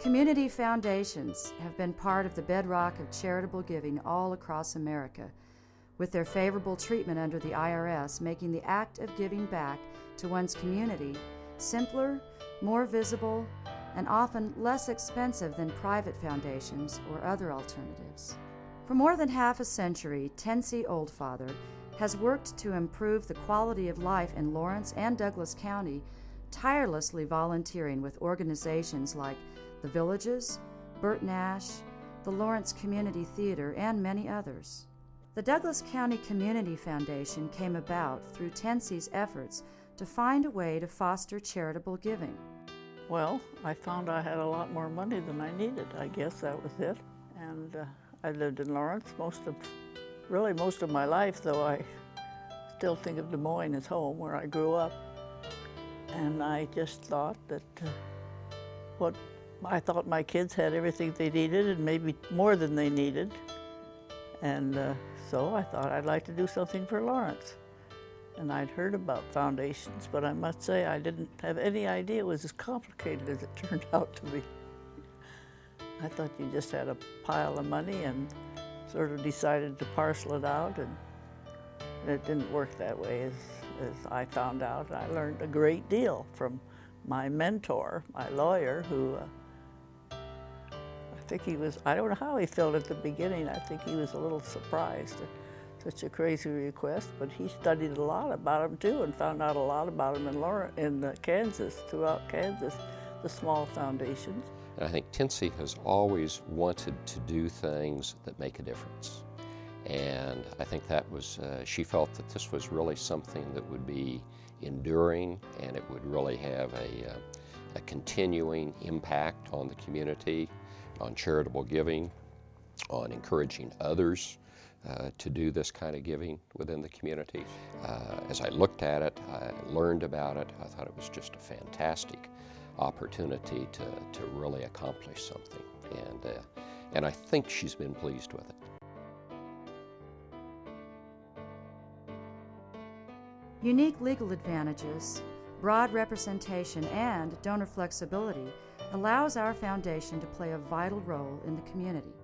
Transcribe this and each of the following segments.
Community foundations have been part of the bedrock of charitable giving all across America, with their favorable treatment under the IRS making the act of giving back to one's community simpler, more visible, and often less expensive than private foundations or other alternatives. For more than half a century, Tennessee Oldfather has worked to improve the quality of life in Lawrence and Douglas County, tirelessly volunteering with organizations like The Villages, Burt Nash, the Lawrence Community Theater, and many others. The Douglas County Community Foundation came about through Tennessee's efforts to find a way to foster charitable giving. Well, I found I had a lot more money than I needed. I guess that was it. And I lived in Lawrence most of my life, though I still think of Des Moines as home, where I grew up. And I just thought that I thought my kids had everything they needed and maybe more than they needed. And so I thought I'd like to do something for Lawrence. And I'd heard about foundations, but I must say I didn't have any idea it was as complicated as it turned out to be. I thought you just had a pile of money and sort of decided to parcel it out, and it didn't work that way as I found out. I learned a great deal from my mentor, my lawyer, who I think he was, I don't know how he felt at the beginning. I think he was a little surprised at such a crazy request, but he studied a lot about him too and found out a lot about him in Kansas, throughout Kansas, the small foundations. And I think Tennessee has always wanted to do things that make a difference. And I think that was, she felt that this was really something that would be enduring, and it would really have a continuing impact on the community, on charitable giving, on encouraging others to do this kind of giving within the community. As I looked at it, I learned about it, I thought it was just a fantastic opportunity to really accomplish something. And I think she's been pleased with it. Unique legal advantages, broad representation, and donor flexibility allows our foundation to play a vital role in the community.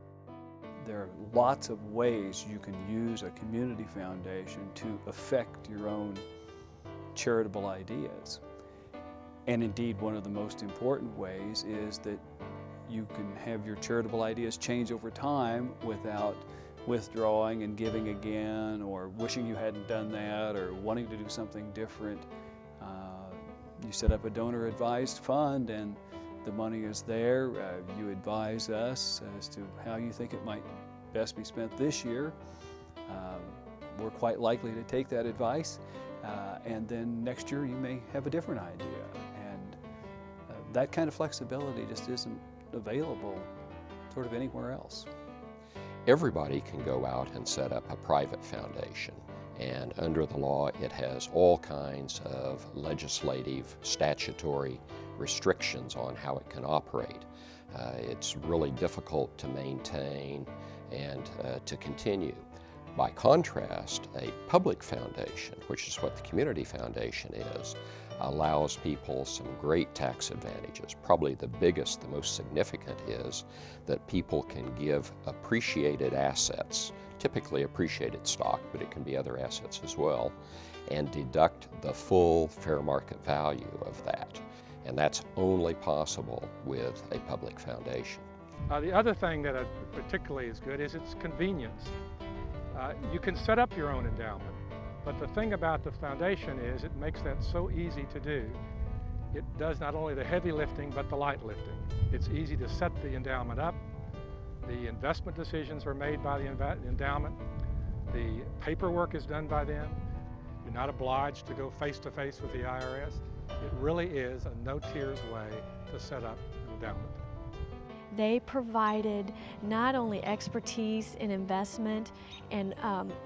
There are lots of ways you can use a community foundation to affect your own charitable ideas. And indeed, one of the most important ways is that you can have your charitable ideas change over time without withdrawing and giving again, or wishing you hadn't done that, or wanting to do something different. You set up a donor-advised fund, and the money is there. You advise us as to how you think it might best be spent this year. We're quite likely to take that advice, and then next year you may have a different idea. And that kind of flexibility just isn't available sort of anywhere else. Everybody can go out and set up a private foundation, and under the law it has all kinds of legislative, statutory restrictions on how it can operate. It's really difficult to maintain and to continue. By contrast, a public foundation, which is what the community foundation is, allows people some great tax advantages. Probably the biggest, the most significant is that people can give appreciated assets, typically appreciated stock, but it can be other assets as well, and deduct the full fair market value of that. And that's only possible with a public foundation. The other thing that particularly is good is its convenience. You can set up your own endowment, but the thing about the foundation is it makes that so easy to do. It does not only the heavy lifting, but the light lifting. It's easy to set the endowment up. The investment decisions are made by the endowment. The paperwork is done by them. You're not obliged to go face-to-face with the IRS. It really is a no-tears way to set up an endowment. They provided not only expertise in investment and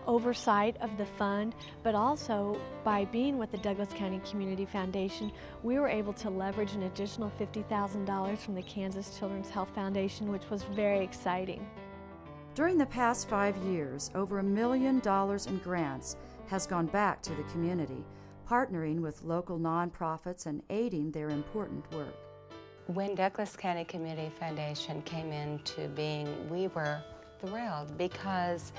oversight of the fund, but also by being with the Douglas County Community Foundation, we were able to leverage an additional $50,000 from the Kansas Children's Health Foundation, which was very exciting. During the past 5 years, over $1 million in grants has gone back to the community, partnering with local nonprofits and aiding their important work. When Douglas County Community Foundation came into being, we were thrilled because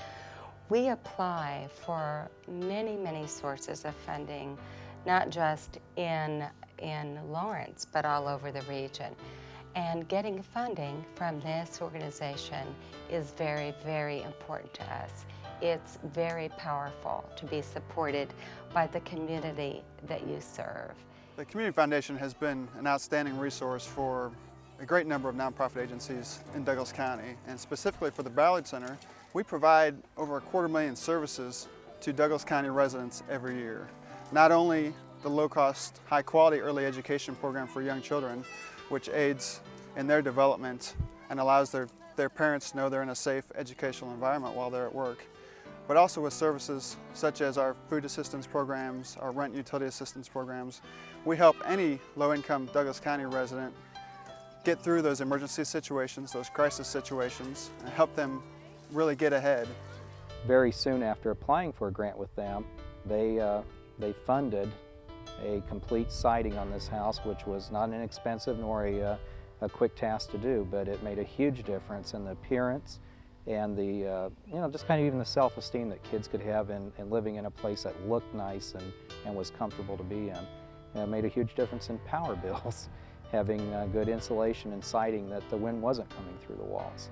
we apply for many, many sources of funding, not just in Lawrence, but all over the region. And getting funding from this organization is very, very important to us. It's very powerful to be supported by the community that you serve. The Community Foundation has been an outstanding resource for a great number of nonprofit agencies in Douglas County, and specifically for the Ballard Center, we provide over 250,000 services to Douglas County residents every year. Not only the low-cost, high-quality early education program for young children, which aids in their development and allows their parents to know they're in a safe educational environment while they're at work, but also with services such as our food assistance programs, our rent utility assistance programs. We help any low-income Douglas County resident get through those emergency situations, those crisis situations, and help them really get ahead. Very soon after applying for a grant with them, they funded a complete siding on this house, which was not inexpensive nor a quick task to do, but it made a huge difference in the appearance and the, just kind of even the self-esteem that kids could have in living in a place that looked nice and was comfortable to be in. And it made a huge difference in power bills, having good insulation and siding that the wind wasn't coming through the walls.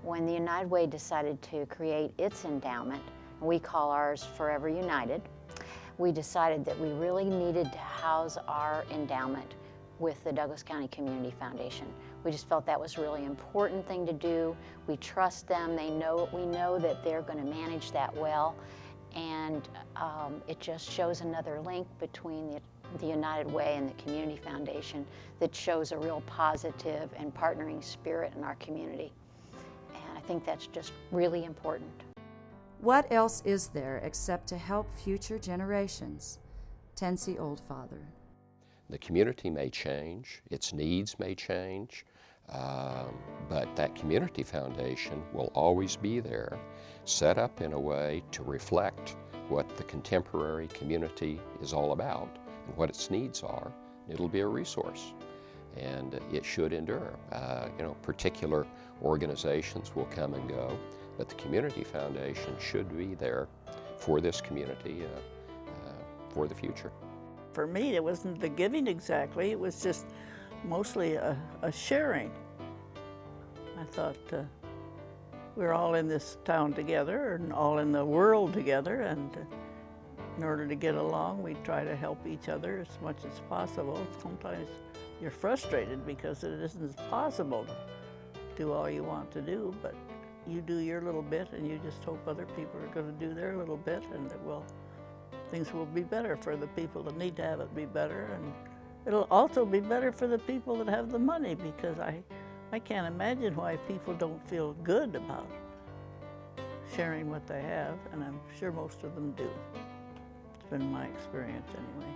When the United Way decided to create its endowment, we call ours Forever United, we decided that we really needed to house our endowment with the Douglas County Community Foundation. We just felt that was a really important thing to do. We trust them. We know that they're going to manage that well, and it just shows another link between the United Way and the Community Foundation that shows a real positive and partnering spirit in our community. And I think that's just really important. What else is there except to help future generations? Tensie Oldfather. The community may change, its needs may change, but that community foundation will always be there, set up in a way to reflect what the contemporary community is all about and what its needs are. It'll be a resource, and it should endure. Particular organizations will come and go, but the community foundation should be there for this community for the future. For me, it wasn't the giving exactly, it was just mostly a sharing. I thought we're all in this town together and all in the world together, and in order to get along, we try to help each other as much as possible. Sometimes you're frustrated because it isn't possible to do all you want to do, but you do your little bit and you just hope other people are going to do their little bit, and that things will be better for the people that need to have it be better, and it'll also be better for the people that have the money, because I can't imagine why people don't feel good about sharing what they have, and I'm sure most of them do. It's been my experience anyway.